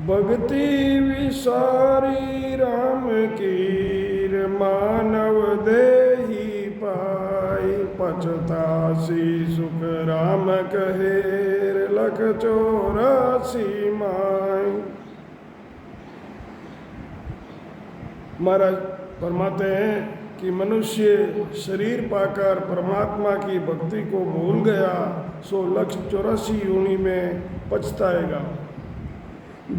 भक्ति विसारी राम कीर मानव देही पाई पछतासी सुख राम कहेर लख 84 माई। महाराज फरमाते हैं कि मनुष्य शरीर पाकर परमात्मा की भक्ति को भूल गया सो 184 योनि में पछताएगा।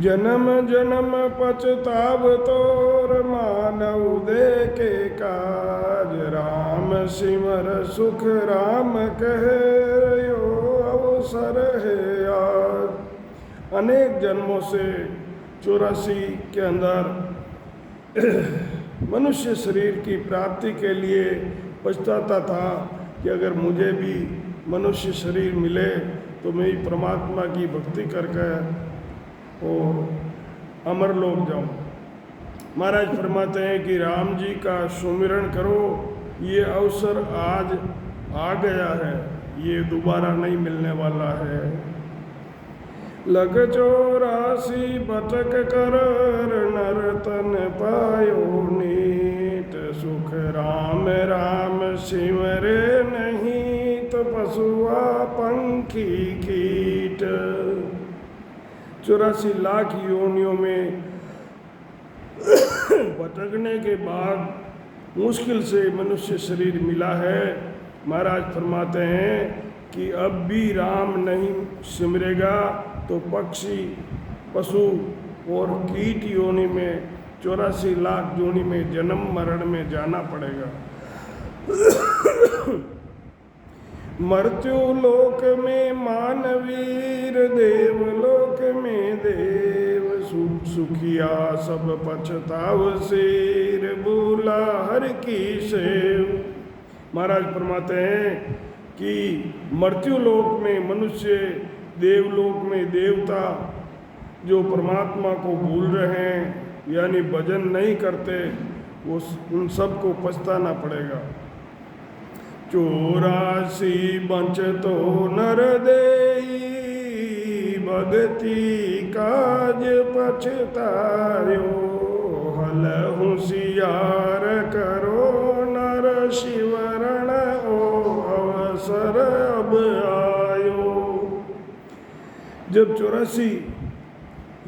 जन्म जन्म पछताव तोर मानव दे के काज राम सिमर सुख राम कहे यो अवसर है आज। अनेक जन्मों से 84 के अंदर मनुष्य शरीर की प्राप्ति के लिए पछताता था कि अगर मुझे भी मनुष्य शरीर मिले तो मैं परमात्मा की भक्ति करके और अमर लोक जाऊं। महाराज फरमाते हैं कि राम जी का सुमिरन करो, ये अवसर आज आ गया है, ये दोबारा नहीं मिलने वाला है। लख 84 भटक कर नर तन पायो नीत सुख राम राम सिमरे नहीं तो पशुआ पंखी कीट। 84 लाख योनियों में भटकने के बाद मुश्किल से मनुष्य शरीर मिला है। महाराज फरमाते हैं कि अब भी राम नहीं सिमरेगा तो पक्षी पशु और कीट योनि में 84 लाख योनि में जन्म मरण में जाना पड़ेगा। मृत्यु लोक में मानवीर देव लोक में देव सुखिया सब पछताव शेर बोला हर की सेव। महाराज फरमाते हैं कि मृत्यु लोक में मनुष्य, देवलोक में देवता जो परमात्मा को भूल रहे हैं यानी भजन नहीं करते, वो उन सबको पछताना पड़ेगा। 84 बंच तो नर देई भगति काज पछतायो हल होशियार करो नर शिवरण ओ अवसर अब आयो। जब 84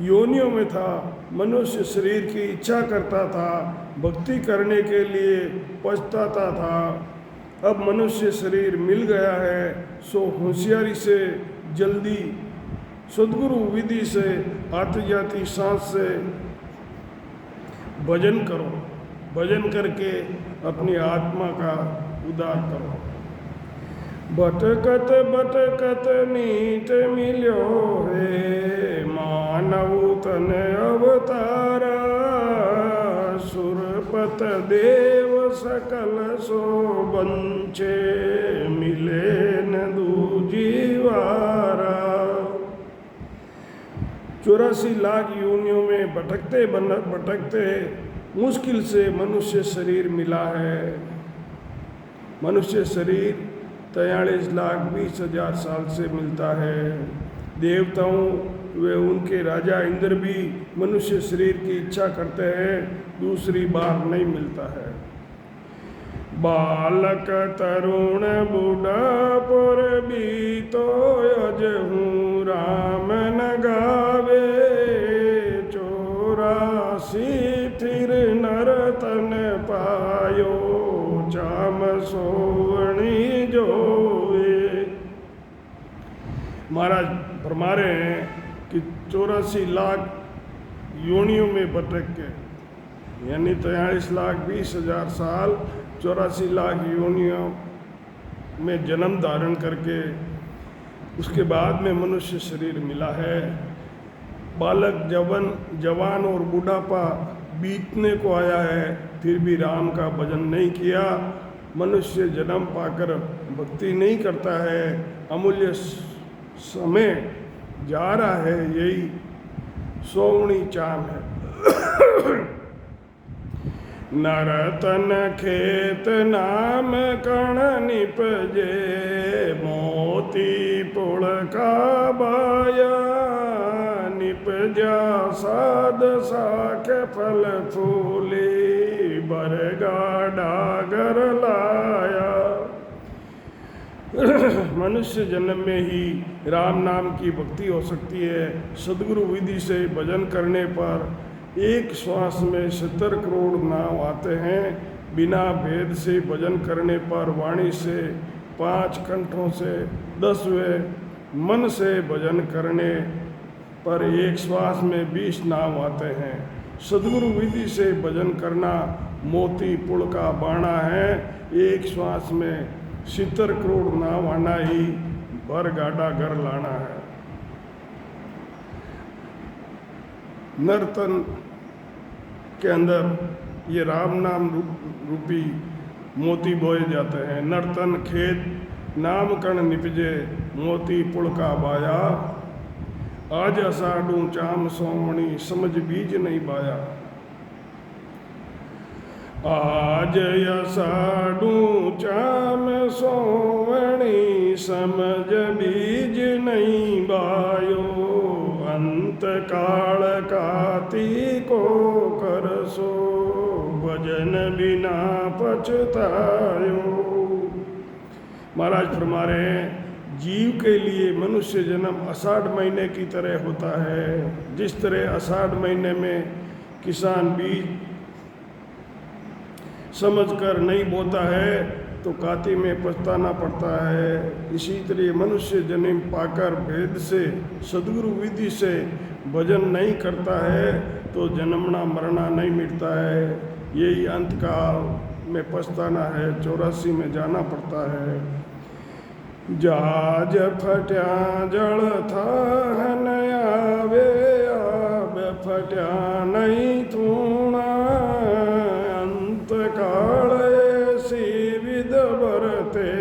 योनियों में था, मनुष्य शरीर की इच्छा करता था, भक्ति करने के लिए पछताता था। अब मनुष्य शरीर मिल गया है सो होशियारी से जल्दी सद्गुरु विधि से आती जाती सांस से भजन करो, भजन करके अपनी आत्मा का उद्धार करो। भटकत भटकत नीत मिलो है मानव तन अवतारा सुरपत देव सकल सो बंचे मिले न दूजीवारा। 84 लाख योनियों में भटकते भटकते मुश्किल से मनुष्य शरीर मिला है। मनुष्य शरीर 43,20,000 साल से मिलता है। देवताओं वे उनके राजा इंद्र भी मनुष्य शरीर की इच्छा करते हैं, दूसरी बार नहीं मिलता है। बालक तरुण बूढ़ा पर भी तो अजहूँ राम न गावे 84 फिर नर तन पायो चाम सोवणी जोवे। महाराज फरमा रहे हैं कि 84 लाख योनियों में भटक के यानी 43,20,000 साल 84 लाख योनियों में जन्म धारण करके उसके बाद में मनुष्य शरीर मिला है। बालक जवान और बुढ़ापा बीतने को आया है, फिर भी राम का भजन नहीं किया। मनुष्य जन्म पाकर भक्ति नहीं करता है, अमूल्य समय जा रहा है, यही सोवणी चाम है। नरतन खेत नाम कण निपजे मोती पुल का बाया निपजे त्या साध साख फल फूले बरगा डागर लाया। मनुष्य जन्म में ही राम नाम की भक्ति हो सकती है। सदगुरु विधि से भजन करने पर एक श्वास में 70 करोड़ नाम आते हैं। बिना भेद से भजन करने पर वाणी से 5 कंठों से 10वें मन से भजन करने पर एक श्वास में 20 नाम आते हैं। सदगुरु विधि से भजन करना मोती पुल का बाणा है। एक श्वास में 70 करोड़ नाम आना ही भर गाड़ा घर लाना है। नर्तन के अंदर ये राम नाम रूपी मोती बोए जाते हैं। नर्तन खेत नाम कण निपजे मोती पुल का बाया। आज असाडू चाम सोमणी समझ बीज नहीं बाया। आज असाडू चाम सोमणी समझ बीज नहीं बायो। अंत काल काती को करसो भजन बिना पछतायो। महाराज फरमा रहे हैं, जीव के लिए मनुष्य जन्म आषाढ़ महीने की तरह होता है। जिस तरह आषाढ़ महीने में किसान बीज समझकर नहीं बोता है तो काती में पछताना पड़ता है। इसी तरह मनुष्य जन्म पाकर भेद से सदगुरु विधि से भजन नहीं करता है तो जन्मना मरना नहीं मिटता है। यही अंतकाल में पछताना है। 84 में जाना पड़ता है। जहाज फट्या जल था आवे आब फट्या नहीं थूणा। अंत काल ऐसी विद बरते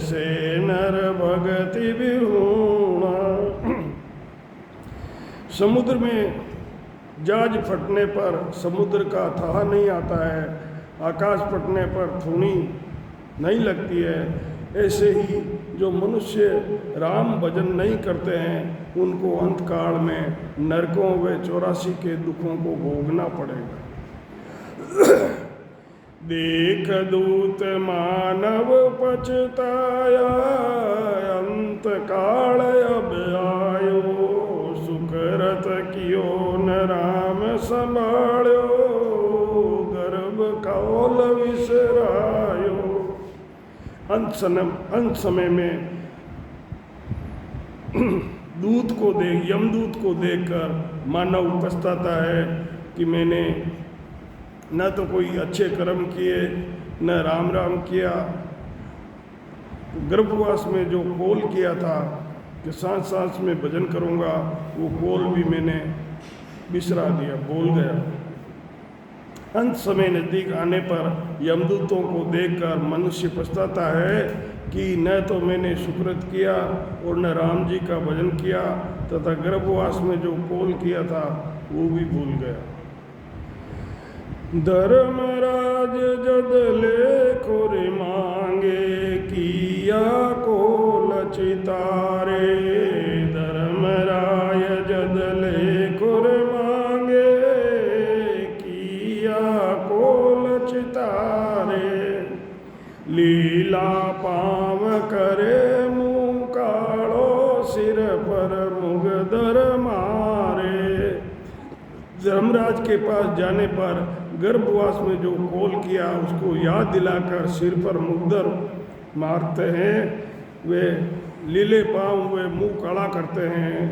से नर भगति बिहूणा। समुद्र में जहाज फटने पर समुद्र का था नहीं आता है। आकाश फटने पर थूणी नहीं लगती है। ऐसे ही जो मनुष्य राम भजन नहीं करते हैं उनको अंतकाल में नरकों व 84 के दुखों को भोगना पड़ेगा। देख दूत मानव पछताया अंत काल अब आयो। सुकरत कियो न राम संभाळ्यो गर्भ कौल विसरायो। अंत समय में दूत को यमदूत को देखकर मानव पछताता है कि मैंने न तो कोई अच्छे कर्म किए न राम राम किया। गर्भवास में जो कौल किया था कि सांस सांस में भजन करूँगा वो कौल भी मैंने बिसरा दिया, भूल गया। अंत समय नज़दीक आने पर यमदूतों को देखकर मनुष्य पछताता है कि न तो मैंने सुकृत किया और न राम जी का भजन किया तथा गर्भवास में जो कौल किया था वो भी भूल गया। धर्मराज जद लेखो रे मांगे किया कोल चितारे। धर्मराय जद लेखो रे मांगे किया कोल चितारे। लीला पाव करे मुँह कालो सिर पर मुगदर मारे। धर्मराज के पास जाने पर गर्भवास में जो कौल किया उसको याद दिलाकर सिर पर मुगदर मारते हैं। वे लीले पाँव वे मुंह काला करते हैं।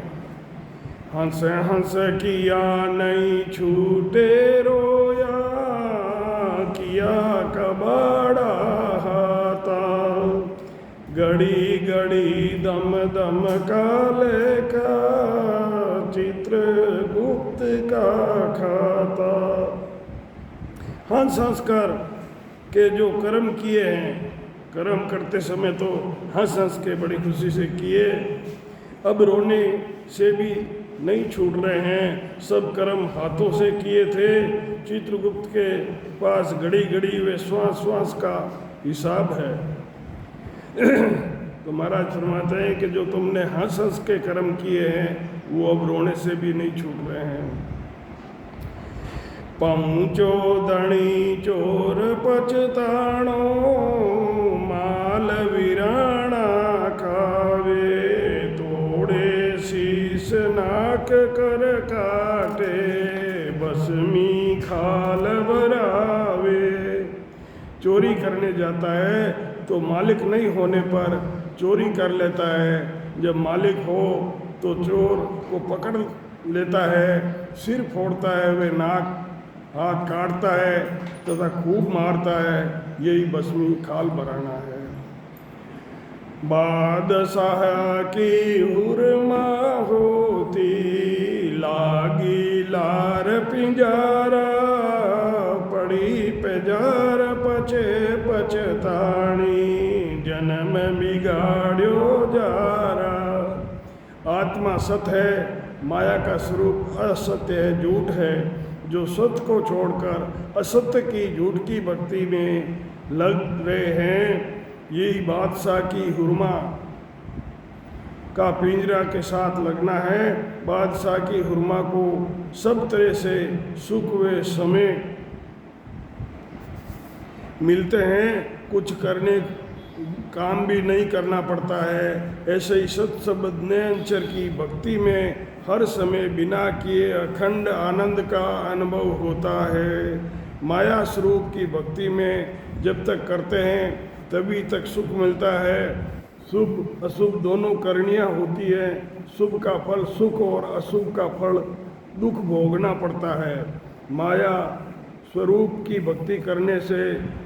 हंस हंस किया नहीं छूटे रोया किया कबाड़ा हाथा। घड़ी घड़ी दम दम काले का चित्रगुप्त का खाता। हंस हंस कर के जो कर्म किए हैं, कर्म करते समय तो हंस हंस के बड़ी खुशी से किए, अब रोने से भी नहीं छूट रहे हैं। सब कर्म हाथों से किए थे। चित्रगुप्त के पास घड़ी घड़ी वे श्वास श्वास का हिसाब है। तो महाराज फरमाते हैं कि जो तुमने हंस हंस के कर्म किए हैं वो अब रोने से भी नहीं छूट रहे हैं। पहुँचो धणी चोर पछताणो, माल वीराणा खावे, तोड़े शीश नाक कर काटे, बसमी खाल भरावे। चोरी करने जाता है तो मालिक नहीं होने पर चोरी कर लेता है, जब मालिक हो तो चोर को पकड़ लेता है, सिर फोड़ता है, वे नाक हाथ काटता है तथा खूब मारता है। यही बसमी खाल भराना है। बादशाह की हुरमा होती, लागी लार पिंजारा, पड़ी पेजार पचे पछताणी, जन्म बिगाड़ो जारा। आत्मा सत है, माया का स्वरूप असत्य है, झूठ है। जो सत्य को छोड़कर असत्य की झूठ की भक्ति में लग रहे हैं, यही बादशाह की हुरमा का पिंजरा के साथ लगना है। बादशाह की हुरमा को सब तरह से सुख व समय मिलते हैं, कुछ करने काम भी नहीं करना पड़ता है। ऐसे ही सत्सबद नयनचर की भक्ति में हर समय बिना किए अखंड आनंद का अनुभव होता है। माया स्वरूप की भक्ति में जब तक करते हैं तभी तक सुख मिलता है। शुभ अशुभ दोनों करणियाँ होती है। शुभ का फल सुख और अशुभ का फल दुख भोगना पड़ता है। माया स्वरूप की भक्ति करने से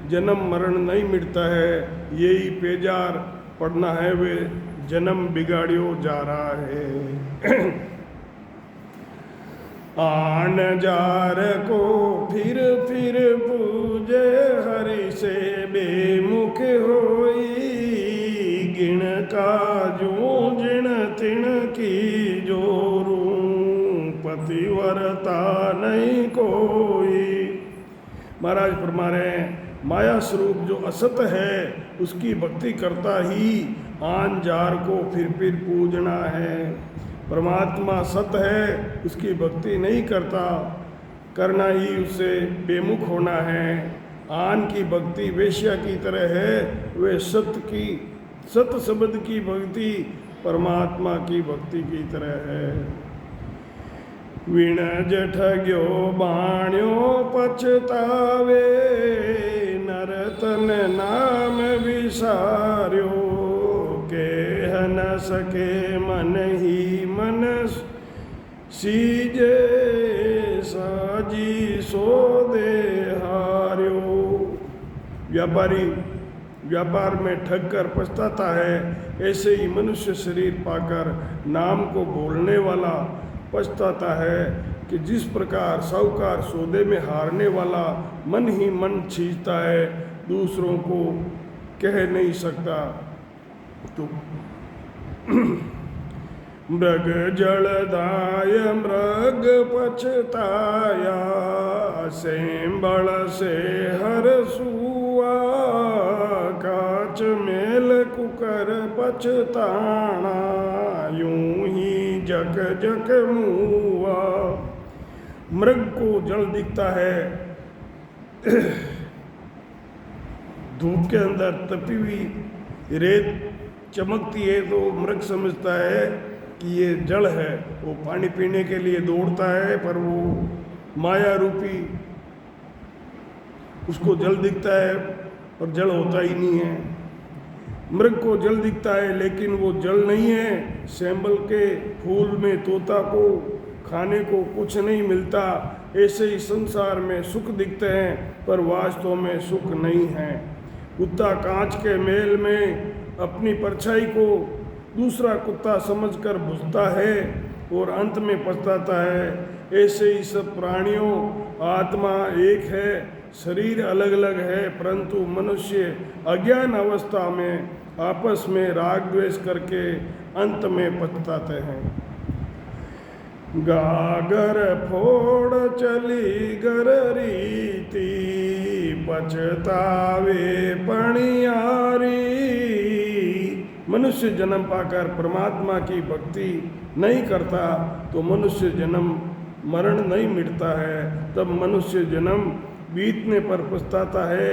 जन्म मरण नहीं मिटता है। यही पेजार पढ़ना है, वे जन्म बिगाड़ियो जा रहा है। आन जार को फिर पूजे, हरि से बेमुख होई, गिण का जो जिण तिण की जोरू, पतिव्रता नहीं कोई। महाराज फरमा रहे हैं, माया स्वरूप जो असत है उसकी भक्ति करता ही आन जार को फिर पूजना है। परमात्मा सत है, उसकी भक्ति नहीं करता, करना ही उससे बेमुख होना है। आन की भक्ति वेश्या की तरह है, वे सत शब्द की भक्ति परमात्मा की भक्ति की तरह है। विण जठ गयो बाण्यो पछतावे, नरतन नाम विसार्यो, कह न सके मन ही मन, सीजे साजी सो दे हार्यो। व्यापारी व्यापार में ठग कर पछताता है, ऐसे ही मनुष्य शरीर पाकर नाम को भूलने वाला पछताता है कि जिस प्रकार साहूकार सौदे में हारने वाला मन ही मन खींचता है, दूसरों को कह नहीं सकता। तो मृग जलदाय मृग पछताया, सेंबल से हर सुआ, काच मेल कुकर पछताना, यूं ही जग जग मुआ। मृग को जल दिखता है, धूप के अंदर तपी हुई रेत चमकती है तो मृग समझता है कि ये जल है। वो पानी पीने के लिए दौड़ता है, पर वो माया रूपी उसको जल दिखता है और जल होता ही नहीं है। मृग को जल दिखता है लेकिन वो जल नहीं है। सैंबल के फूल में तोता को खाने को कुछ नहीं मिलता। ऐसे ही संसार में सुख दिखते हैं पर वास्तव में सुख नहीं है। कुत्ता कांच के मेल में अपनी परछाई को दूसरा कुत्ता समझकर बुझता है और अंत में पछताता है। ऐसे ही सब प्राणियों आत्मा एक है, शरीर अलग अलग है, परंतु मनुष्य अज्ञान अवस्था में आपस में राग द्वेष करके अंत में पछताते हैं। गागर फोड़ चली गर रीति, पछतावे पणियारी, मनुष्य जन्म पाकर परमात्मा की भक्ति नहीं करता तो मनुष्य जन्म मरण नहीं मिटता है, तब मनुष्य जन्म बीतने पर पछताता है।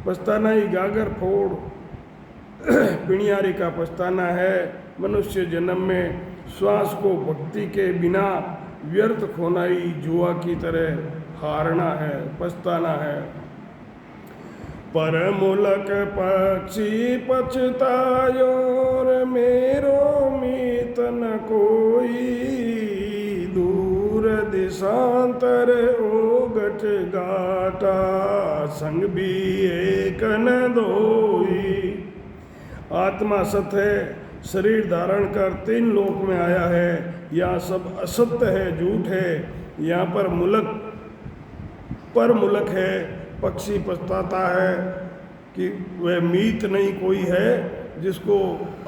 पछताना ही गागर फोड़ पिणियारी का पछताना है। मनुष्य जन्म में श्वास को भक्ति के बिना व्यर्थ खोना ही जुआ की तरह हारना है, पछताना है। पर मुलक पक्षी पछतायो रे मेरो मीत न कोई, दूर दिशांतर ओगट गाटा संग भी एक न दोई। आत्मा सत्य है, शरीर धारण कर 3 लोक में आया है। यहाँ सब असत्य है, झूठ है। यहाँ पर मुलक है, पक्षी पछताता है कि वह मीत नहीं कोई है। जिसको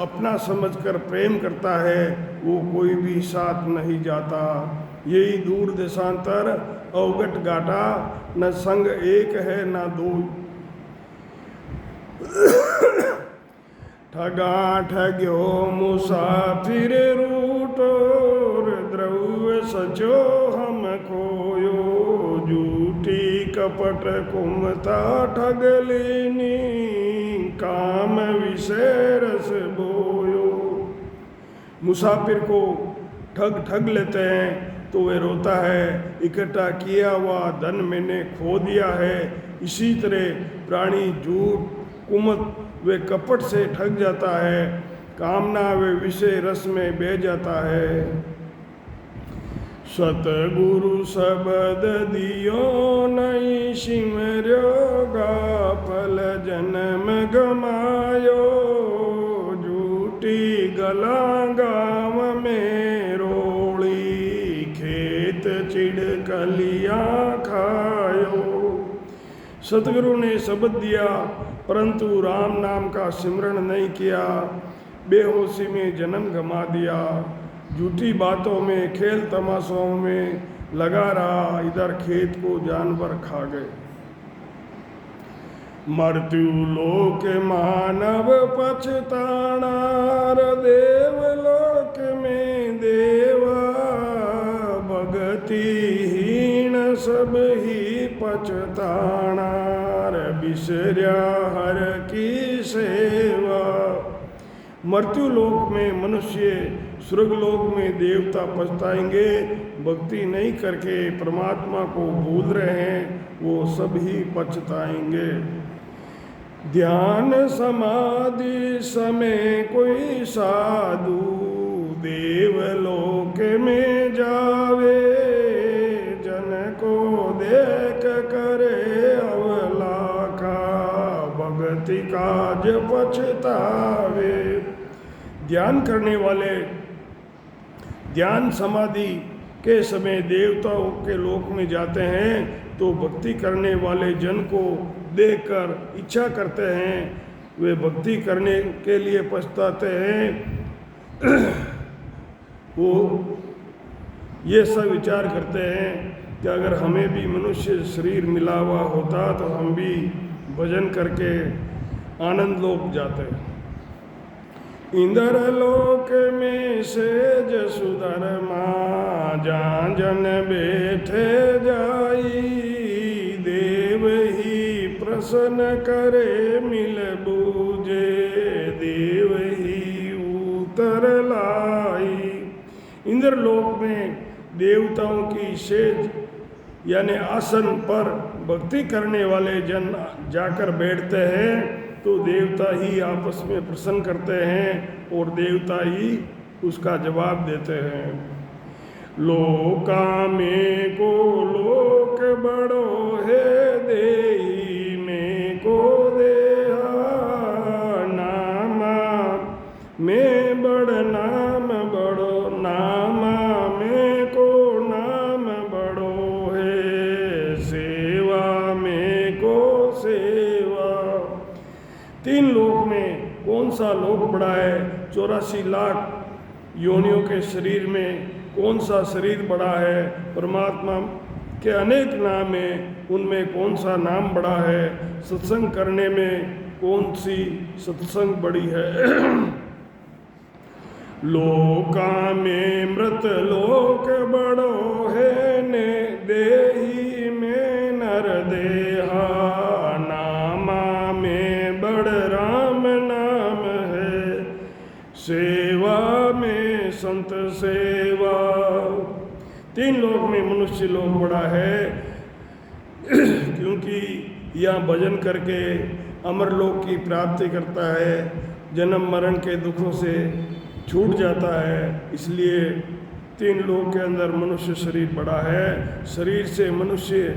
अपना समझकर प्रेम करता है वो कोई भी साथ नहीं जाता। यही दूर देशांतर अवगत गाटा, न संग एक है न दो। ठगा ठग्यो मुसाफिर रूटो, द्रव्य सचो हम खोयो, झूठी कपट कुमता ठग लेनी, काम विषय रस बोयो। मुसाफिर को ठग लेते हैं तो वे रोता है, इकट्ठा किया हुआ धन मैंने खो दिया है। इसी तरह प्राणी झूठ कुमत वे कपट से ठग जाता है, कामना वे विषय रस में बह जाता है। सतगुरु शब्द दियो नहीं सिमर्यो, गाफल जन्म गमायो, झूठी गला गाँव में रोड़ी, खेत चिड़कलिया खायो। सतगुरु ने शब्द दिया परंतु राम नाम का सिमरण नहीं किया, बेहोशी में जन्म गंवा दिया। झूठी बातों में खेल तमाशों में लगा रहा, इधर खेत को जानवर खा गए। मृत्यु लोक मानव पछताना, देवलोक में देवा, भगतिहीन सब ही पछताना, बिसर्या हर की सेवा। मृत्यु लोक में मनुष्य, स्वर्गलोक में देवता पछताएंगे। भक्ति नहीं करके परमात्मा को भूल रहे हैं वो सब ही पछताएंगे। ध्यान समाधि समय कोई साधु, देवलोक में जावे, जन को देख करे अवलाखा, भक्ति काज पछतावे। ध्यान करने वाले ध्यान समाधि के समय देवताओं के लोक में जाते हैं तो भक्ति करने वाले जन को देखकर इच्छा करते हैं, वे भक्ति करने के लिए पछताते हैं। वो ये सब विचार करते हैं कि अगर हमें भी मनुष्य शरीर मिला हुआ होता तो हम भी भजन करके आनंद लोक जाते। इंद्र लोक में सेज सुधर्मा, जहाँ जन बैठे जाई, देव ही प्रसन्न करे मिल बूझे, देव ही उतर लाई। इंद्र लोक में देवताओं की सेज यानी आसन पर भक्ति करने वाले जन जाकर बैठते हैं तो देवता ही आपस में प्रसन्न करते हैं और देवता ही उसका जवाब देते हैं। लोका में को लोक बड़ो है, देही में को देहा, नामा में बड़ नाम बड़ो, नामा में को नाम बड़ो है, सेवा में को सेवा। 3 लोक में कौन सा लोक बड़ा है? 84 लाख योनियों के शरीर में कौन सा शरीर बड़ा है? परमात्मा के अनेक नाम हैं, उनमें कौन सा नाम बड़ा है? सत्संग करने में कौन सी सत्संग बड़ी है? लोका में मृत लोक बड़ो है ने देही में नर देहा, नामा में बड़ राम नाम है, सेवा में संत सेवा। तीन लोक में मनुष्य लोक बड़ा है क्योंकि यह भजन करके अमर लोक की प्राप्ति करता है, जन्म मरण के दुखों से छूट जाता है। इसलिए तीन लोक के अंदर मनुष्य शरीर बड़ा है, शरीर से मनुष्य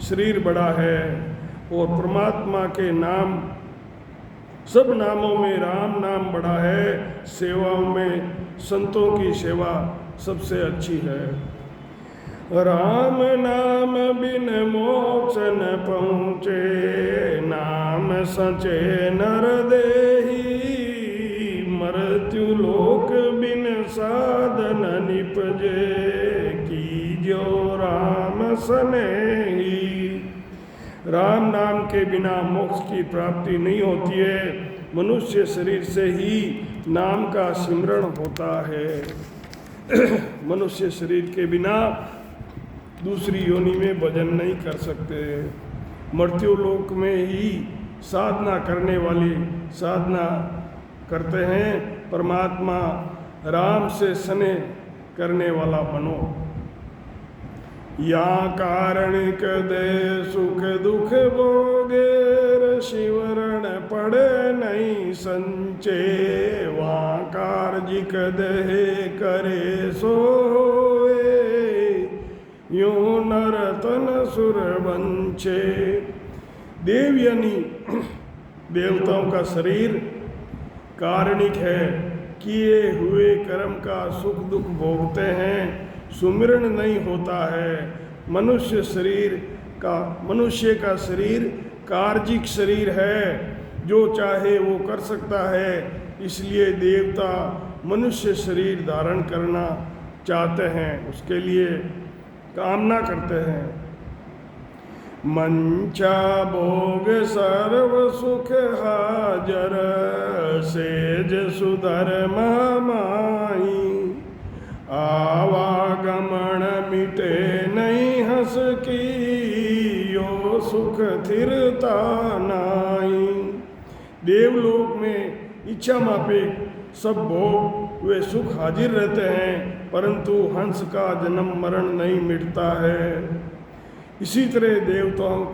शरीर बड़ा है। और परमात्मा के नाम, सब नामों में राम नाम बड़ा है, सेवाओं में संतों की सेवा सबसे अच्छी है। राम नाम बिन मोक्ष न पहुँचे, नाम सचे नर देही, मृत्यु लोक बिन साधन निपजे, की जो राम सनेही। राम नाम के बिना मोक्ष की प्राप्ति नहीं होती है, मनुष्य शरीर से ही नाम का सिमरण होता है। मनुष्य शरीर के बिना दूसरी योनि में भजन नहीं कर सकते। मृत्यु लोक में ही साधना करने वाले साधना करते हैं। परमात्मा राम से स्नेह करने वाला बनो। या कारणिक दे सुख दुख भोगे, शिवरण पड़े नहीं संचे, वहाँ कार्जिक दे करे सोए, यूं नर तन सुर वंचे। देव यानी देवताओं का शरीर कारणिक है, किए हुए कर्म का सुख दुख भोगते हैं, सुमिरन नहीं होता है। मनुष्य का शरीर कार्जिक शरीर है, जो चाहे वो कर सकता है। इसलिए देवता मनुष्य शरीर धारण करना चाहते हैं, उसके लिए कामना करते हैं। मंचा भोग सर्व सुख हाजर, सेज सुधर माई, आवागमन मिटे नहीं हंस की, यो सुख थिरता नाई। देवलोक में इच्छा माफिक सब भोग वे सुख हाजिर रहते हैं, परंतु हंस का जन्म मरण नहीं मिटता है। इसी तरह देवताओं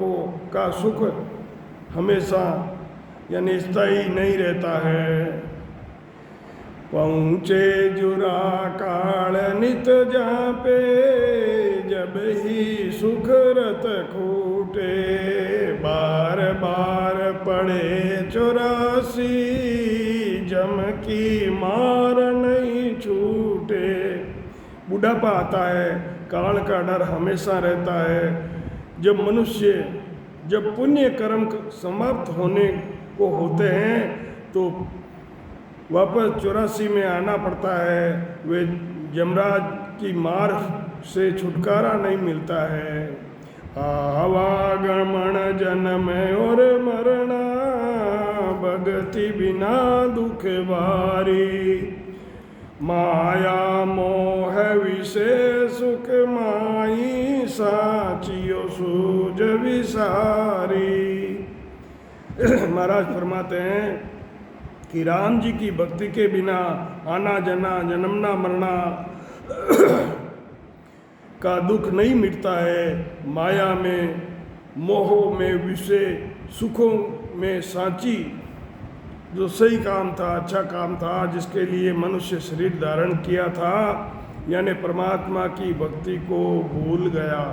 का सुख हमेशा यानी स्थायी नहीं रहता है। पहुँचे जुरा काल नित जापे, जब ही सुख रत खूटे, बार बार पड़े 84, जम की मार नहीं छूटे। बुढ़ापा आता है, काल का डर हमेशा रहता है। जब पुण्य कर्म समाप्त होने को होते हैं तो वापस 84 में आना पड़ता है। वे यमराज की मार से छुटकारा नहीं मिलता है। आवागमन जन्म और मरना, भगति बिना दुख भारी, माया मोह विषय सुख माई, साचियो सूझ विसारी। महाराज फरमाते हैं कि राम जी की भक्ति के बिना आना जाना, जन्मना मरना का दुख नहीं मिटता है। माया में, मोह में, विषय सुखों में साची जो सही काम था, अच्छा काम था, जिसके लिए मनुष्य शरीर धारण किया था, यानी परमात्मा की भक्ति को भूल गया।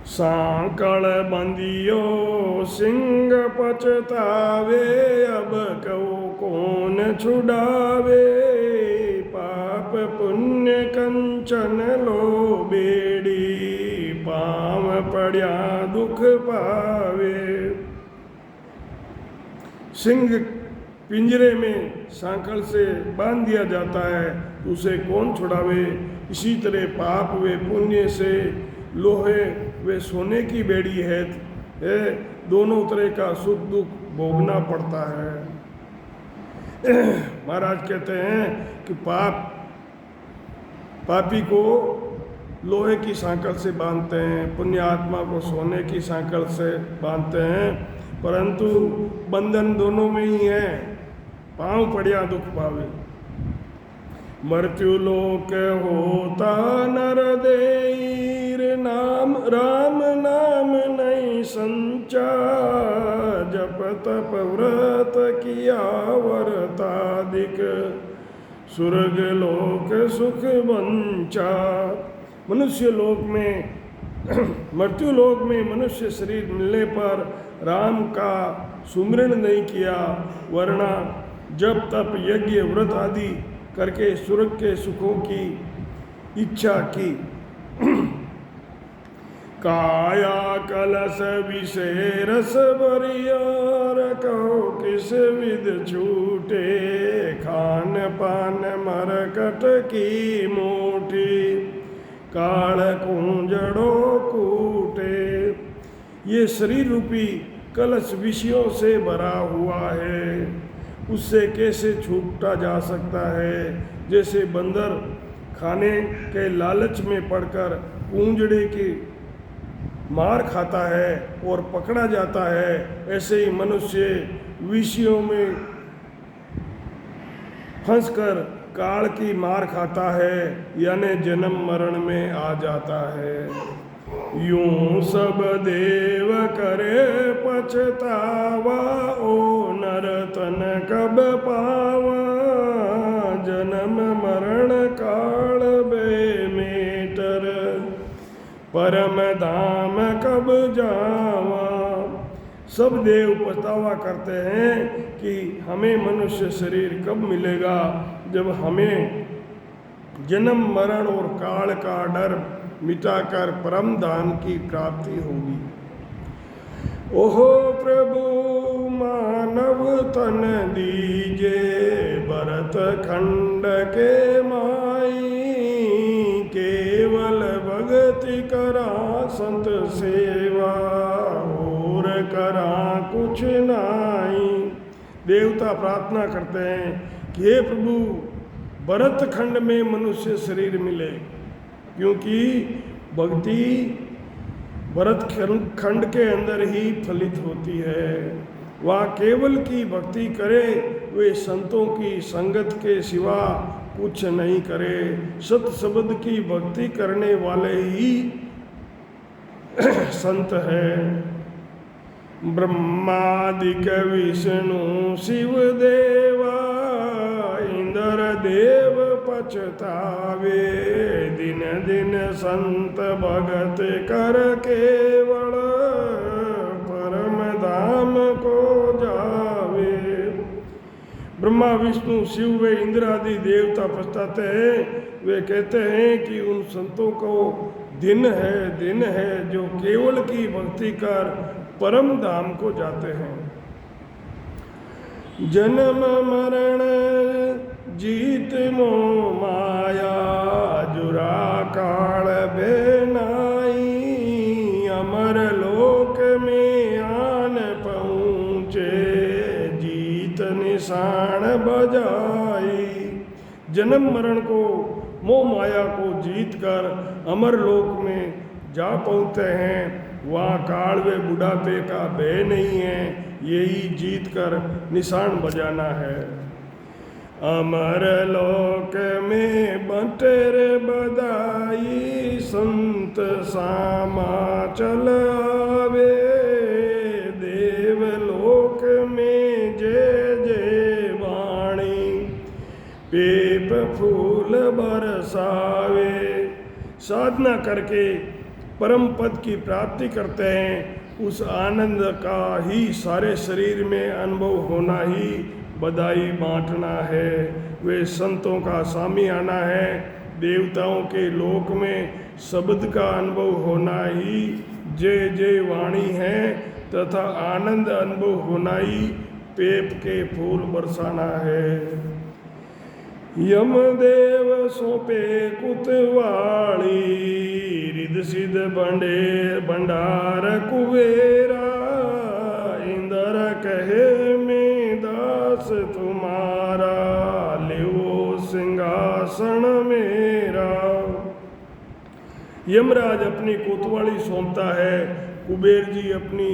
सांकल बंदियो सिंह पछतावे, अब कहो कौन छुड़ावे, पाप पुण्य कंचन लो बेड़ी, पाँव पड़िया दुख पावे। सिंह पिंजरे में सांकल से बांध दिया जाता है, उसे कौन छुड़ावे। इसी तरह पाप वे पुण्य से लोहे वे सोने की बेड़ी है, दोनों तरह का सुख दुख भोगना पड़ता है। महाराज कहते हैं कि पापी को लोहे की सांकल से बांधते हैं, पुण्य आत्मा को सोने की सांकल से बांधते हैं, परंतु बंधन दोनों में ही है। पाँव पड़िया दुख पावे। मृत्यु लोक होता नर देर, नाम राम नाम नहीं संचा, जप तप व्रत किया वर्तादिक, स्वर्ग लोक सुख वंचा। मनुष्य लोक में मृत्यु लोक में मनुष्य शरीर मिलने पर राम का सुमिरन नहीं किया, वरना जब तप यज्ञ व्रत आदि करके स्वर्ग के सुखों की इच्छा की। काया कलश विषय रस बरियार, कहो किस विध छूटे, खान पान मरकट की मोटी, काल कुंजड़ो कूटे। ये शरीर रूपी कलश विषयों से भरा हुआ है, उससे कैसे छूटा जा सकता है। जैसे बंदर खाने के लालच में पड़कर कुंजड़े की मार खाता है और पकड़ा जाता है, ऐसे ही मनुष्य विषयों में फंसकर काल की मार खाता है, यानी जन्म मरण में आ जाता है। यूं सब देव करे पछतावा, ओ नर तन कब पावा, जन्म मरण काल बेमेटर, परम धाम कब जावा। सब देव पछतावा करते हैं कि हमें मनुष्य शरीर कब मिलेगा, जब हमें जन्म मरण और काल का डर मिटाकर परम धाम की प्राप्ति होगी। ओहो प्रभु मानव तन दीजे, भरत खंड के माई, केवल भगति करा संत सेवा, और करा कुछ नाई। देवता प्रार्थना करते हैं कि हे प्रभु, भरत खंड में मनुष्य शरीर मिले, क्योंकि भक्ति भरत खंड के अंदर ही फलित होती है। वह केवल की भक्ति करे, वे संतों की संगत के सिवा कुछ नहीं करे। सत शब्द की भक्ति करने वाले ही संत है। ब्रह्मादिक विष्णु शिव देवा, इंद्र देव पछतावे, दिन दिन संत भगत कर केवल, परम धाम को जावे। ब्रह्मा विष्णु शिव वे इंद्र आदि देवता पछताते हैं। वे कहते हैं कि उन संतों को दिन है जो केवल की भक्ति कर परम धाम को जाते हैं। जन्म मरण जीत मोह माया, जुरा काल बेनाई, अमर लोक में आन पहुँचे, जीत निशान बजाई। जन्म मरण को मोह माया को जीत कर अमर लोक में जा पहुँचते हैं। वहाँ काल व बुढ़ापे का भय नहीं है, यही जीत कर निशान बजाना है। अमर लोक में बटेर बधाई, संत सामा चल आवे, देव लोक में जय जय वाणी, पेप फूल बरसावे। साधना करके परम पद की प्राप्ति करते हैं, उस आनंद का ही सारे शरीर में अनुभव होना ही बधाई बांटना है। वे संतों का स्वामी आना है। देवताओं के लोक में शब्द का अनुभव होना ही जय जय वाणी है, तथा आनंद अनुभव होना ही पेप के फूल बरसाना है। यमदेव सौंपे कुतवाली, रिद सिद्ध भंडार कुबेरा, इंद्र कहे में दास तुम्हारा, यमराज अपनी कोतवाली सौंपता है, कुबेर जी अपनी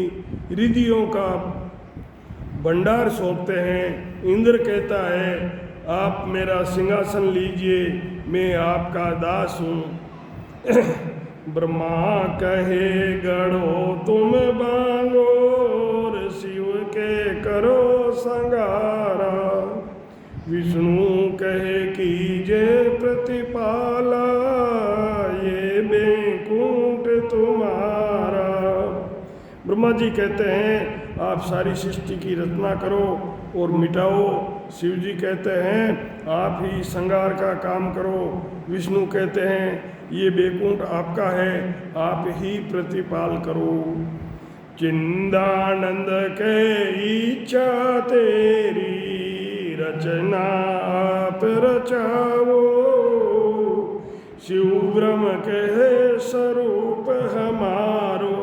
रिधियों का भंडार सौंपते हैं, इंद्र कहता है आप मेरा सिंहासन लीजिए, मैं आपका दास हूँ। ब्रह्मा कहे गढ़ो तुम बांगोर, शिव के करो संगारा, विष्णु कहे कीजे प्रतिपाला, ये बैकुंठ तुम्हारा। ब्रह्मा जी कहते हैं आप सारी सृष्टि की रचना करो और मिटाओ। शिव जी कहते हैं आप ही संगार का काम करो। विष्णु कहते हैं ये बैकुंठ आपका है, आप ही प्रतिपाल करो। चिंदानंद के इच्छा तेरी, रचना आप रचाओ, शिव ब्रह्म कहे स्वरूप हमारो,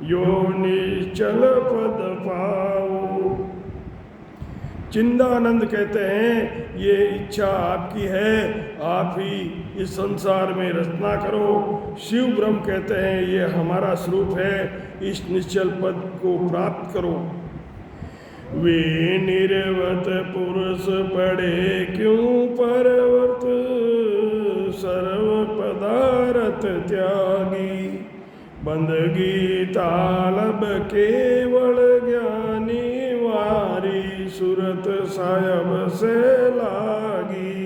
यो निश्चल पद पाओ। चिंदानंद कहते हैं ये इच्छा आपकी है, आप ही इस संसार में रचना करो। शिव ब्रह्म कहते हैं ये हमारा स्वरूप है, इस निश्चल पद को प्राप्त करो। वे निर्वत पुरुष पड़े क्यों परवर्त, सर्व पदार्थ त्यागी, बंदगी तालब केवल ज्ञानी, वारी सुरत सायब से लागी।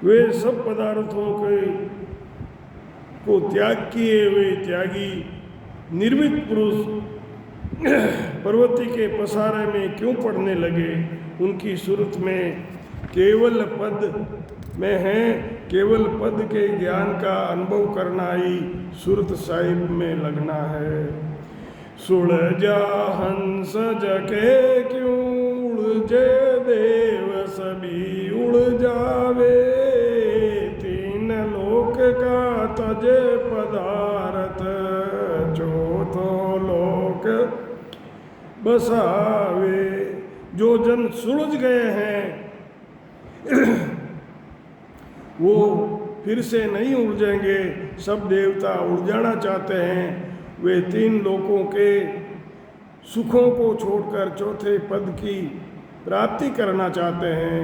वे सब पदार्थों को त्याग किए हुए त्यागी निर्मित पुरुष पर्वती के पसारे में क्यों पड़ने लगे। उनकी सूरत में केवल पद में है, केवल पद के ज्ञान का अनुभव करना ही सूरत साहिब में लगना है। सुलझा हंस जके क्यों उड़जे देव, सभी उड़ जावे, तीन लोक का तजे पदार्थ, चौथो लोक बसावे। जो जन सुलझ गए हैं वो फिर से नहीं उलझेंगे। सब देवता उड़ जाना चाहते हैं, वे तीन लोकों के सुखों को छोड़कर चौथे पद की प्राप्ति करना चाहते हैं।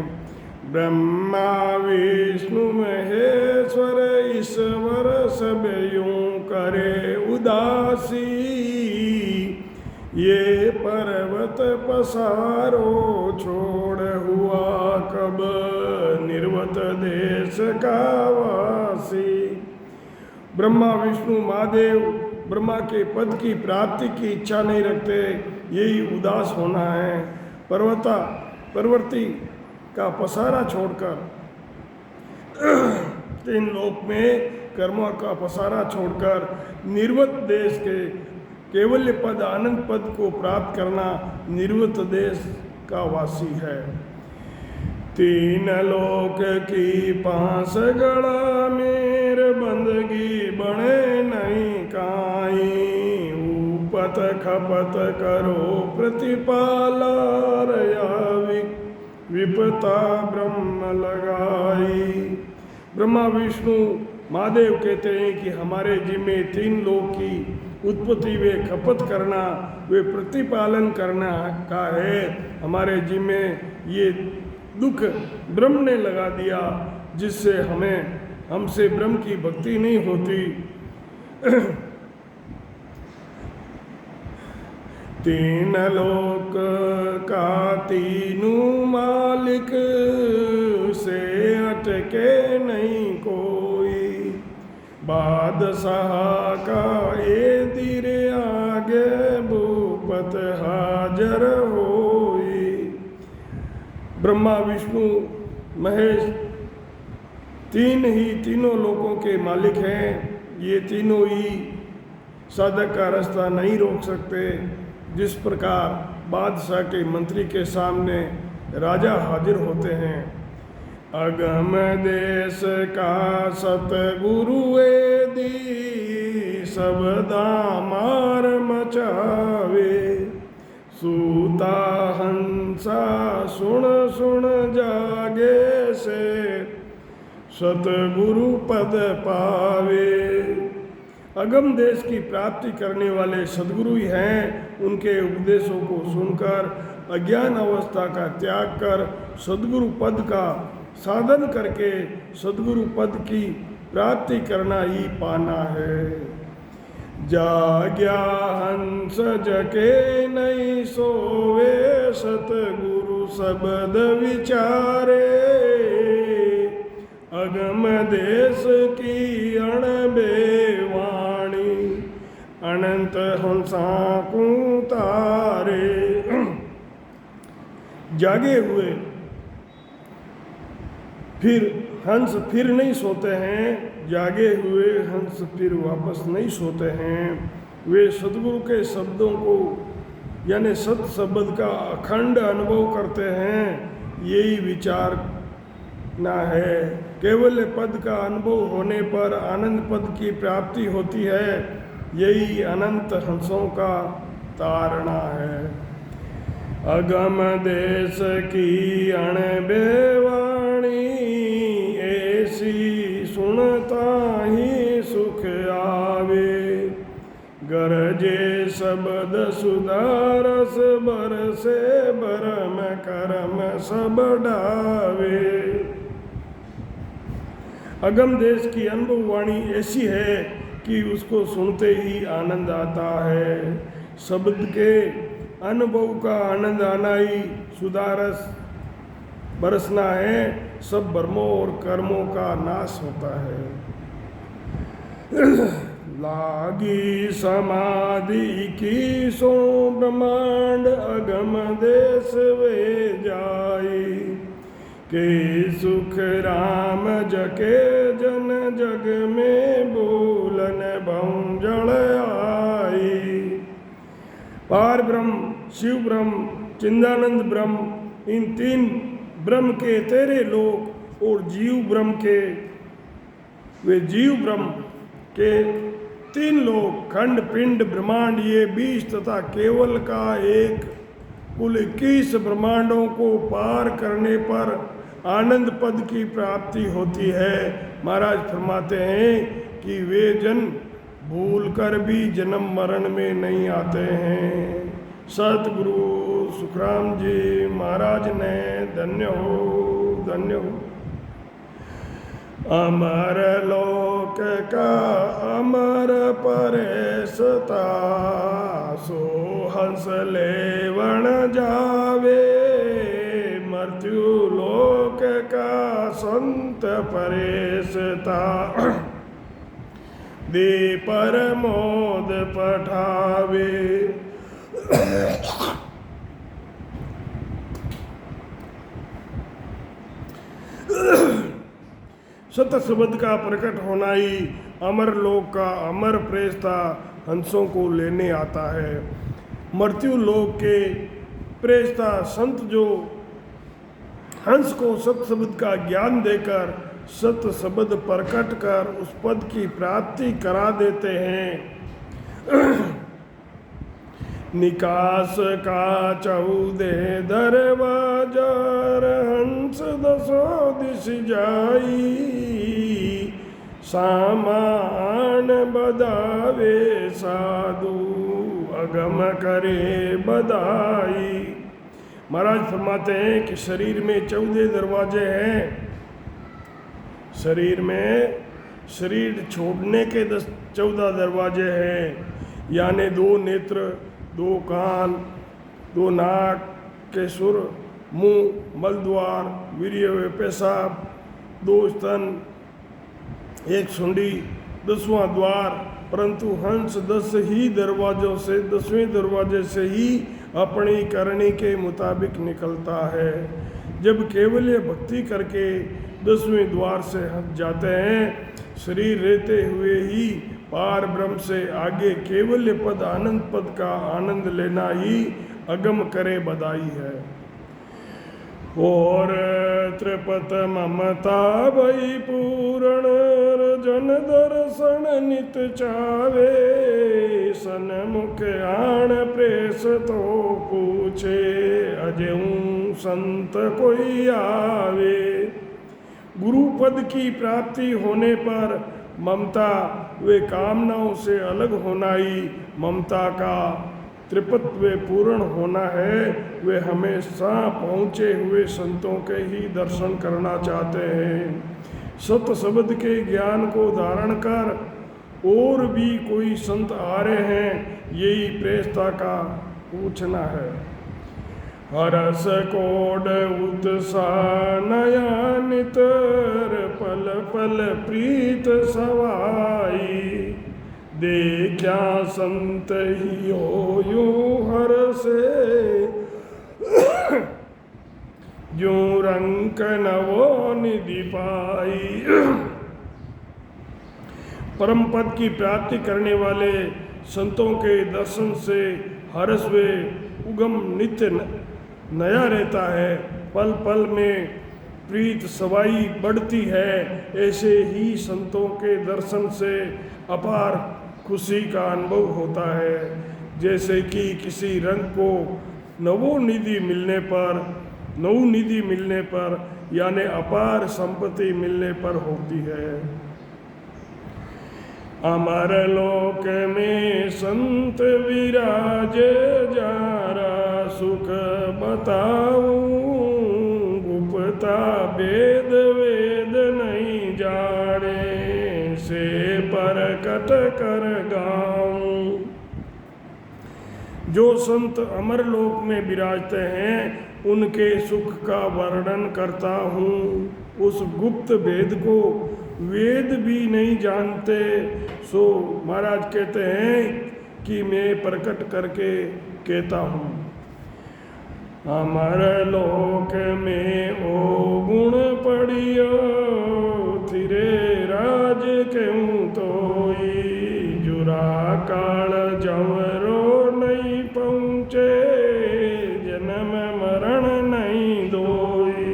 ब्रह्मा विष्णु महेश्वर ईश्वर सब यूं करे उदासी, ये पर्वत पसारो छोड़ हुआ कब, निर्वत देश का वासी। ब्रह्मा विष्णु महादेव ब्रह्मा के पद की प्राप्ति की इच्छा नहीं रखते, यही उदास होना है। पर्वती का पसारा छोड़कर तीन लोक में कर्मों का पसारा छोड़कर निर्वत देश के केवल्य पद आनंद पद को प्राप्त करना निर्वत देश का वासी है। तीन लोक की पांस गड़ा, मेर बंदगी बने नहीं काई, ऊपत खपत करो प्रतिपाला, रया विपता ब्रह्म लगाई। ब्रह्मा विष्णु महादेव कहते हैं कि हमारे जिम्मे तीन लोक की उत्पत्ति वे खपत करना, वे प्रतिपालन करना का है। हमारे जिम्मे ये दुख ब्रह्म ने लगा दिया, जिससे हमसे ब्रह्म की भक्ति नहीं होती। तीन लोक का तीनों मालिक, से अटके नहीं कोई, बादशाह का ये धीरे आगे, भूपत हाजर होई। ब्रह्मा विष्णु महेश तीनों लोगों के मालिक हैं। ये तीनों ही साधक का रास्ता नहीं रोक सकते। जिस प्रकार बादशाह के मंत्री के सामने राजा हाजिर होते हैं। अगम देश का सतगुरु दी, सब दामार मचावे, सूता हंसा सुन सुन जागे से, सतगुरु पद पावे। अगम देश की प्राप्ति करने वाले सदगुरु ही हैं। उनके उपदेशों को सुनकर अज्ञान अवस्था का त्याग कर सदगुरु पद का साधन करके सदगुरु पद की प्राप्ति करना ही पाना है। जाग्या हंस जके नहीं सोवे, सतगुरु शब्द विचारे। अगम देश की अणबे वाणी, अनंत हंसा को तारे। जागे हुए फिर हंस फिर नहीं सोते हैं, जागे हुए हंस फिर वापस नहीं सोते हैं। वे सतगुरु के शब्दों को यानी सत शब्द का अखंड अनुभव करते हैं। यही विचार ना है। केवल पद का अनुभव होने पर आनंद पद की प्राप्ति होती है। यही अनंत हंसों का तारणा है। अगम देश की अणबे वाणी, ऐसी सुनता ही सुख आवे। गरजे शब्द सुधारस, बरसे बरम करम सब डावे। अगम देश की अनुभव वाणी ऐसी है कि उसको सुनते ही आनंद आता है। शब्द के अनुभव का आनंद आना ही सुधारस बरसना है। सब भ्रमों और कर्मों का नाश होता है। लागी समाधि की सो ब्रह्मांड, अगम देश वे जाई। के सुख राम जके जन जग में, बोलन भंजल आई। पार ब्रह्म, शिव ब्रह्म, चिदानंद ब्रह्म, इन तीन ब्रह्म के तेरे लोक और जीव ब्रह्म के वे जीव ब्रह्म के तीन लोक, खंड पिंड ब्रह्मांड, ये 20 तथा केवल का एक, कुल 21 ब्रह्मांडों को पार करने पर आनंद पद की प्राप्ति होती है। महाराज फरमाते हैं कि वे जन भूल कर भी जन्म मरण में नहीं आते हैं। सतगुरु सुखराम जी महाराज ने धन्य हो, धन्य हो। अमर लोक का अमर परेशता, सो हंस लेवण जावे। मृत्यु लोक का संत परेशता, दे परमोद पठावे। सत शब्द का प्रकट होना ही अमर लोक का अमर प्रेषता हंसों को लेने आता है। मृत्यु लोक के प्रेषता संत जो हंस को सत शब्द का ज्ञान देकर सत शब्द प्रकट कर उस पद की प्राप्ति करा देते हैं। निकास का 14 दरवाजा, हंस 10 दिश जाई। सामान बदावे साधु, अगम करे बदाई। महाराज फरमाते हैं कि शरीर में 14 दरवाजे हैं। शरीर छोड़ने के 14 दरवाजे हैं, यानी 2 नेत्र, 2 कान, 2 नाक के सुर, मुंह, मलद्वार, वीर्य व पेशाब, 2 स्तन, 1 सुंडी, 10वां द्वार। परंतु हंस 10 ही दरवाजों से, 10वें दरवाजे से ही अपनी करनी के मुताबिक निकलता है। जब केवल भक्ति करके 10वें द्वार से हट जाते हैं, शरीर रहते हुए ही पार ब्रह्म से आगे केवल्य पद आनंद पद का आनंद लेना ही अगम करे बधाई है। और त्रिपत ममता भई पूर्ण, जन दर्शन नित चावे। सन्मुख आण प्रेस तो पूछे, अजहूँ संत कोई आवे। गुरु पद की प्राप्ति होने पर ममता वे कामनाओं से अलग होना ही ममता का त्रिपत्व पूर्ण होना है। वे हमेशा पहुँचे हुए संतों के ही दर्शन करना चाहते हैं। सत शब्द के ज्ञान को धारण कर और भी कोई संत आ रहे हैं, यही प्रेषता का पूछना है। हरस कोड उत्साह नया नितर पल पल प्रीत सवाई, देखा संत ही हो यूं हर से जो रंक नवो निधि पाई। परम पद की प्राप्ति करने वाले संतों के दर्शन से हर्ष वे उगम नित्य नया रहता है, पल पल में प्रीत सवाई बढ़ती है। ऐसे ही संतों के दर्शन से अपार खुशी का अनुभव होता है। जैसे कि किसी रंग को नवोनिधि मिलने पर यानी अपार संपत्ति मिलने पर होती है। अमर लोक में संत विराज जारा, सुख बताऊं गुप्ता वेद नहीं जाने, से परकट कर गाऊं। जो संत अमर लोक में विराजते हैं उनके सुख का वर्णन करता हूँ। उस गुप्त भेद को वेद भी नहीं जानते, सो महाराज कहते हैं कि मैं प्रकट करके कहता हूँ। अमर लोक में ओ गुण पड़ियो, थिरे राज क्यों तोई, जुरा काल जवरो नहीं पहुँचे, जन्म मरण नहीं दोई।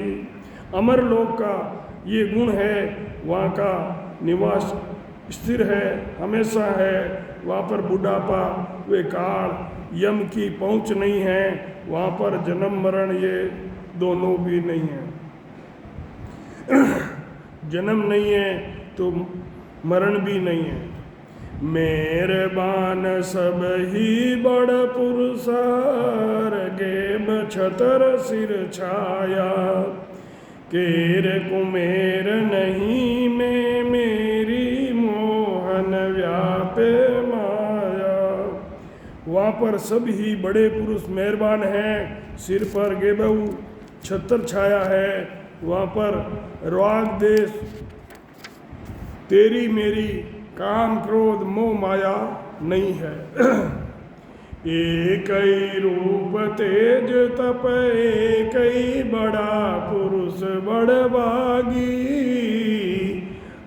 अमर लोक का ये गुण है, वहाँ का निवास स्थिर है, हमेशा है। वहाँ पर बुढ़ापा वे काल यम की पहुँच नहीं है, वहाँ पर जन्म मरण ये दोनों भी नहीं है। जन्म नहीं है तो मरण भी नहीं है। मेहरबान सब ही बड़ पुरसार, गेब छतर सिर छाया, केर कुमेर नहीं में मेरी मोहन व्यापे माया। वहाँ पर सब ही बड़े पुरुष मेहरबान हैं, सिर पर गेबऊ छतर छाया है। वहाँ पर राग देश तेरी मेरी काम क्रोध मोह माया नहीं है। एक ही रूप तेज तप, एक ही बड़ा पुरुष बड़भागी,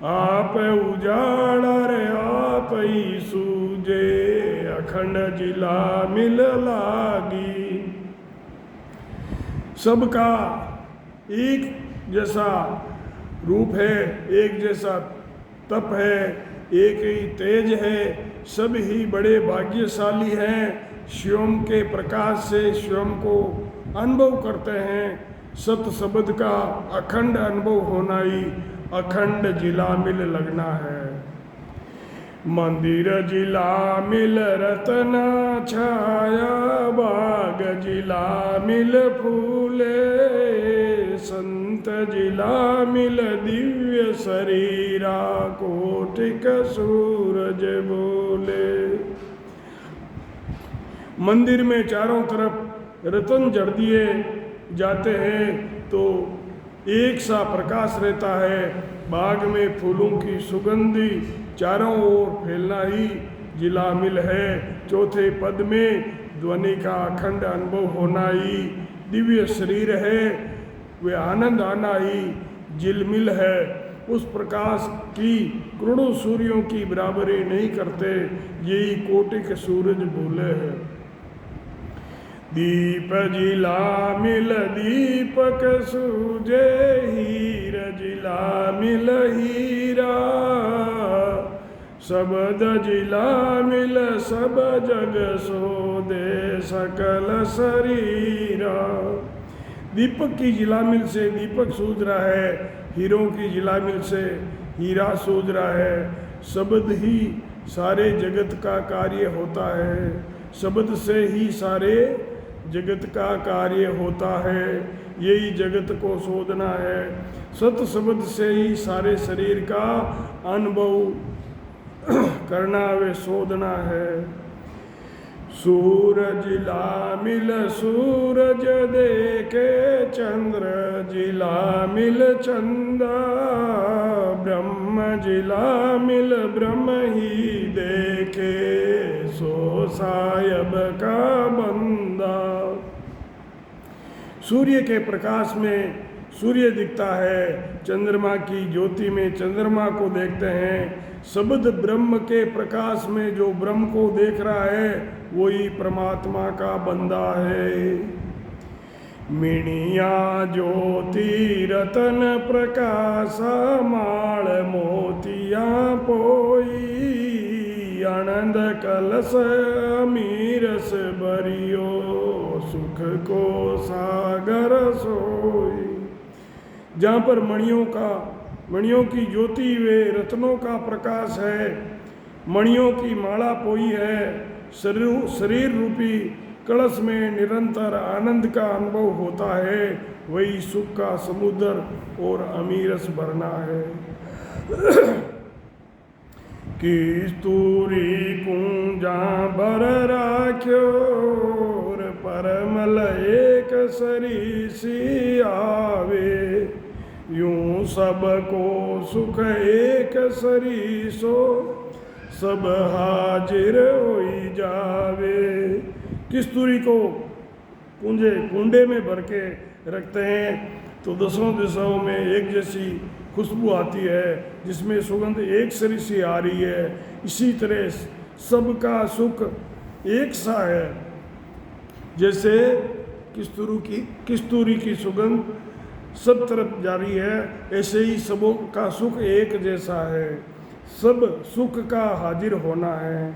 आप उजाड़ा रे आप ही सूझे, अखंड जिला मिल लागी। सबका एक जैसा रूप है, एक जैसा तप है, एक ही तेज है, सब ही बड़े भाग्यशाली हैं। स्वयं के प्रकाश से स्वयं को अनुभव करते हैं। सत शब्द का अखंड अनुभव होना ही अखंड जिला मिल लगना है। मंदिर जिला मिल रतना छाया, बाग जिला मिल फूले, संत जिला मिल दिव्य शरीरा, कोटिक सूरज बोले। मंदिर में चारों तरफ रतन जड़ दिए जाते हैं तो एक सा प्रकाश रहता है। बाग में फूलों की सुगंधी चारों ओर फैलना ही जिला मिल है। चौथे पद में ध्वनि का अखंड अनुभव होना ही दिव्य शरीर है। वे आनंद आना ही जिलमिल है। उस प्रकाश की करोड़ों सूर्यों की बराबरी नहीं करते, यही कोटिक सूरज बोले हैं। दीप जिला मिल दीपक सूझे, हीर जिला मिल हीरा, शब्द जिला मिल सब जग सोदे, सकल शरीरा। दीपक की जिला मिल से दीपक सूझ रहा है, हीरों की जिलामिल से हीरा सूझ रहा है। शब्द ही सारे जगत का कार्य होता है, शब्द से ही सारे जगत का कार्य होता है, यही जगत को शोधना है। सत शब्द से ही सारे शरीर का अनुभव करना वे शोधना है। सूरज लामिल सूरज देखे चंद्र जिला मिल चंदा, ब्रह्म जिला मिल ब्रह्म ही देखे सो सायब का बंदा। सूर्य के प्रकाश में सूर्य दिखता है, चंद्रमा की ज्योति में चंद्रमा को देखते हैं। शब्द ब्रह्म के प्रकाश में जो ब्रह्म को देख रहा है वही परमात्मा का बंदा है। मिणिया ज्योति रतन प्रकाश माल मोतिया पोई, आनंद कलश अमीरस बरियो सुख को सागर सोई। जहाँ पर मणियों की ज्योति वे रत्नों का प्रकाश है, मणियों की माला पोई है, शरीर रूपी कलश में निरंतर आनंद का अनुभव होता है, वही सुख का समुद्र और अमीरस भरना है। किस्तूरी कुंजा भर राख्यो परमल एक सरीसी आवे, यूं सबको सुख एक सरीसो सब हाजिर होई जावे। किस्तूरी को कुंडे में भर के रखते हैं तो दसों दिशाओं में एक जैसी खुशबू आती है, जिसमें सुगंध एक सरी सी आ रही है। इसी तरह सबका सुख एक सा है। जैसे किस्तूरी की सुगंध सब तरफ जारी है, ऐसे ही सबों का सुख एक जैसा है। सब सुख का हाजिर होना है।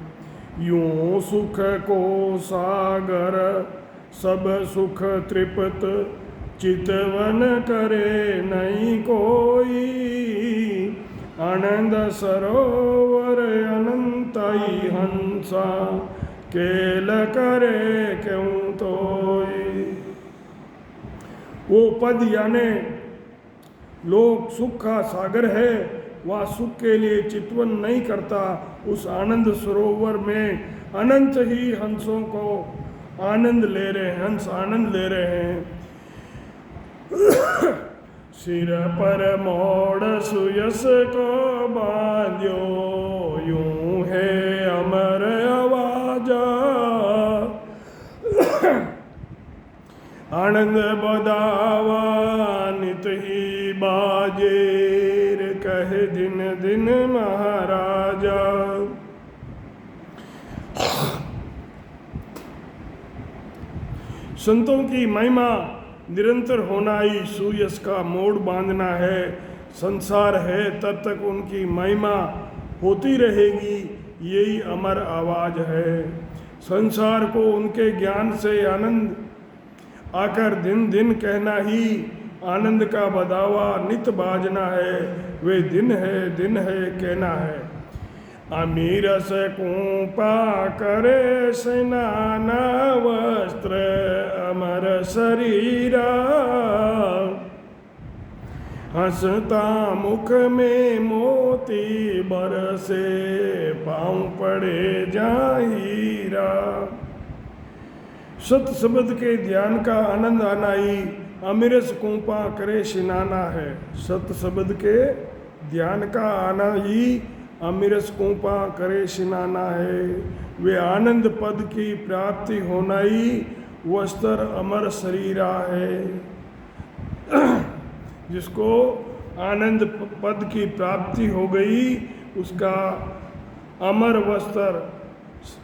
यूं सुख को सागर सब सुख तृप्त, चितवन करे नहीं कोई, आनंद सरोवर अनंतई हंसा, केल करे क्यों तोई। वो पद यानी लोक सुख का सागर है, वह सुख के लिए चितवन नहीं करता। उस आनंद सरोवर में अनंत ही हंसों को आनंद ले रहे हैं, हंस आनंद ले रहे हैं। सिर पर मोड़ सुयस को बांध्यो, यूं है अमर आवाजा, आनंद बदावा नित ही बाजेर, कहे दिन दिन महाराजा। संतों की महिमा निरंतर होना ही सुयस का मोड़ बांधना है। संसार है तब तक उनकी महिमा होती रहेगी, यही अमर आवाज है। संसार को उनके ज्ञान से आनंद आकर दिन दिन कहना ही आनंद का बदावा नित बाजना है। वे दिन है कहना है। अमीरस कुंपा करे स्नाना, वस्त्र अमर शरीरा, हंसता मुख में मोती बरसे, पाँव पड़े जाहीरा। सत शब्द के ध्यान का आनंद आना ही अमीरस कुंपा करे स्नाना है। सत शब्द के ध्यान का आना ही अमीरस कुंपा करे स्नाना है। वे आनंद पद की प्राप्ति होना ही वस्त्र अमर शरीरा है। जिसको आनंद पद की प्राप्ति हो गई, उसका अमर वस्त्र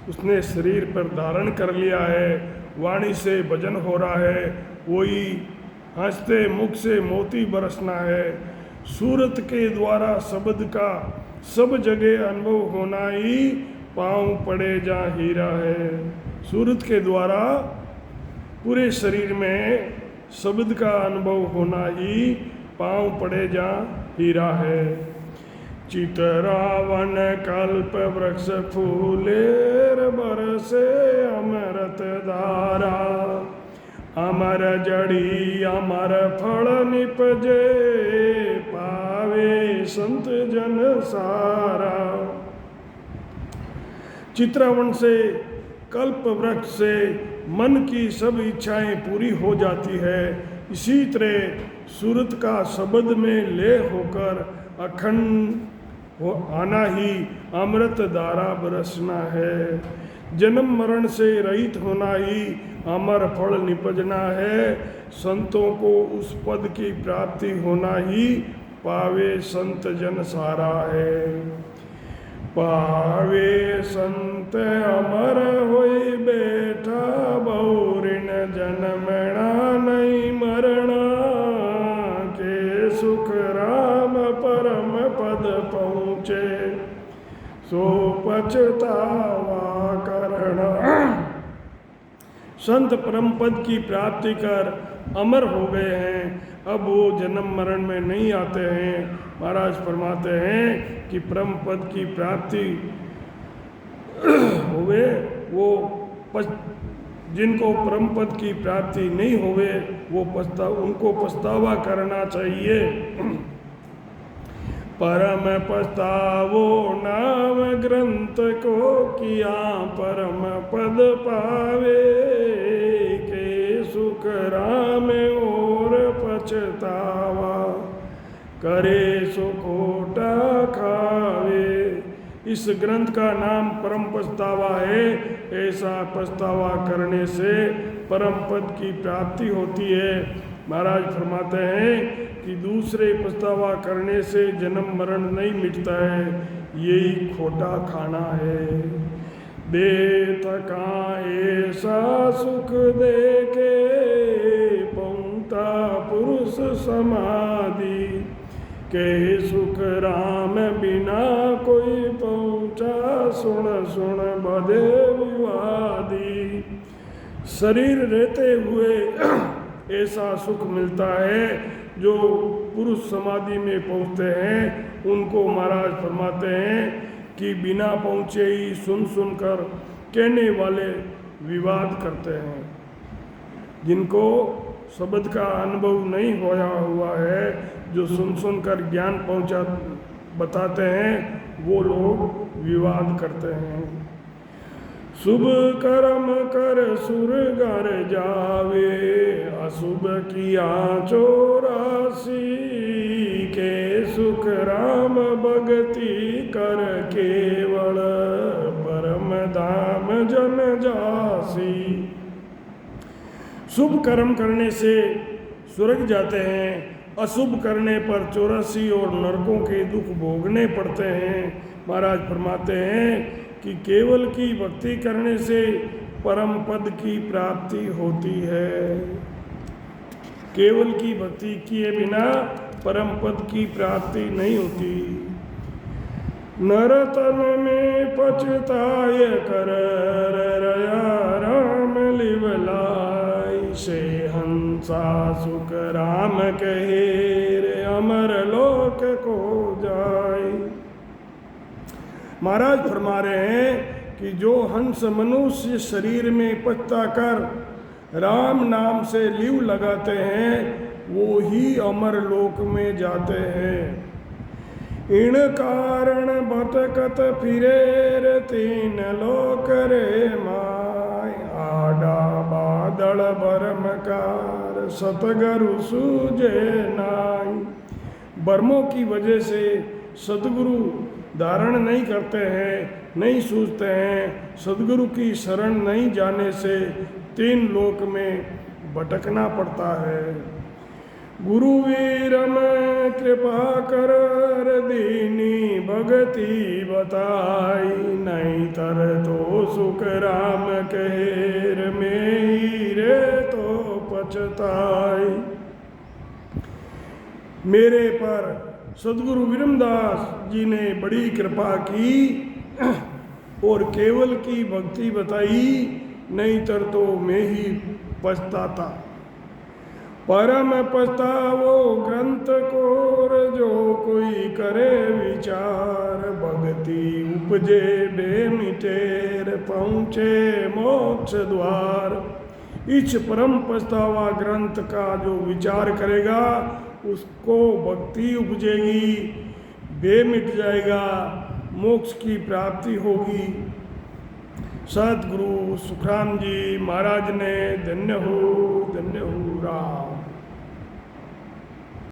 उसने शरीर पर धारण कर लिया है। वाणी से भजन हो रहा है, वही हंसते मुख से मोती बरसना है। सूरत के द्वारा शब्द का सब जगह अनुभव होना ही पाँव पड़े जा हीरा है। सूरत के द्वारा पूरे शरीर में शब्द का अनुभव होना ही पाँव पड़े जहाँ हीरा है। चितरावन कल्प वृक्ष फूलेर बरसे अमृत धारा, अमर जड़ी अमर फल निपजे पावे संत जन सारा। चित्रावन से कल्प वृक्ष से मन की सब इच्छाएं पूरी हो जाती है। इसी तरह सूरत का शब्द में ले होकर अखंड हो आना ही अमृत धारा बरसना है। जन्म मरण से रहित होना ही अमर फल निपजना है। संतों को उस पद की प्राप्ति होना ही पावे संत जन सारा है। पावे संत अमर होई बैठा, बहुरिन जनमना नहीं मरना, के सुख राम परम पद पहुँचे सो पछतावा करना। संत परम पद की प्राप्ति कर अमर हो गए हैं, अब वो जन्म मरण में नहीं आते हैं। महाराज फरमाते हैं कि परम पद की प्राप्ति होवे वो जिनको परम पद की प्राप्ति नहीं होवे वो उनको पछतावा करना चाहिए। परम पछतावो नाम ग्रंथ को किया, परम पद पावे के सुख राम और पछतावा, करे सुखोटा खावे। इस ग्रंथ का नाम परम पछतावा है। ऐसा पछतावा करने से परम पद की प्राप्ति होती है। महाराज फरमाते हैं कि दूसरे पछतावा करने से जन्म मरण नहीं मिटता है, यही खोटा खाना है। दे तका ऐसा सुख दे के पहुँचा पुरुष समाधि, के सुख राम बिना कोई पहुँचा, सुन सुन बधे विवादी। शरीर रहते हुए ऐसा सुख मिलता है जो पुरुष समाधि में पहुँचते हैं। उनको महाराज फरमाते हैं कि बिना पहुँचे ही सुन सुनकर कहने वाले विवाद करते हैं। जिनको शब्द का अनुभव नहीं होया हुआ है, जो सुन सुनकर ज्ञान पहुँचा बताते हैं, वो लोग विवाद करते हैं। शुभ कर्म कर सुर घर जावे, अशुभ किया चौरासी, के सुख राम भगति कर केवल परम धाम जन जासी। शुभ कर्म करने से स्वर्ग जाते हैं, अशुभ करने पर 84 और नरकों के दुख भोगने पड़ते हैं। महाराज फरमाते हैं कि केवल की भक्ति करने से परम पद की प्राप्ति होती है। केवल की भक्ति किए बिना परम पद की प्राप्ति नहीं होती। नरतन में पछताय कर रया राम लिवलाई, से हंसा सुख राम कहे रे अमर लोक को जाय। महाराज फरमा रहे हैं कि जो हंस मनुष्य शरीर में पछता कर राम नाम से लीव लगाते हैं, वो ही अमर लोक में जाते हैं। इन कारण भटकत फिरे तीन लोक रे माय, आडा बादल बरमकार सतगुरु सूझे नाय। बर्मों की वजह से सतगुरु धारण नहीं करते हैं, नहीं सूझते हैं। सदगुरु की शरण नहीं जाने से 3 लोक में भटकना पड़ता है। गुरु वीर में कृपा कर दीनी भगति बताई, नहीं तर तो सुख राम कहेर में ही रे तो पछताई। मेरे पर सदगुरु विरमदास जी ने बड़ी कृपा की और केवल की भक्ति बताई, नहीं तर तो मैं ही पछताता। परम पछतावो ग्रंथ कोर जो कोई करे विचार, भक्ति उपजे बेमिटेर पहुँचे मोक्ष द्वार। इस परम पछतावा ग्रंथ का जो विचार करेगा उसको भक्ति उपजेगी, बेमिट जाएगा, मोक्ष की प्राप्ति होगी। सतगुरु सुखराम जी महाराज ने धन्य हो राम।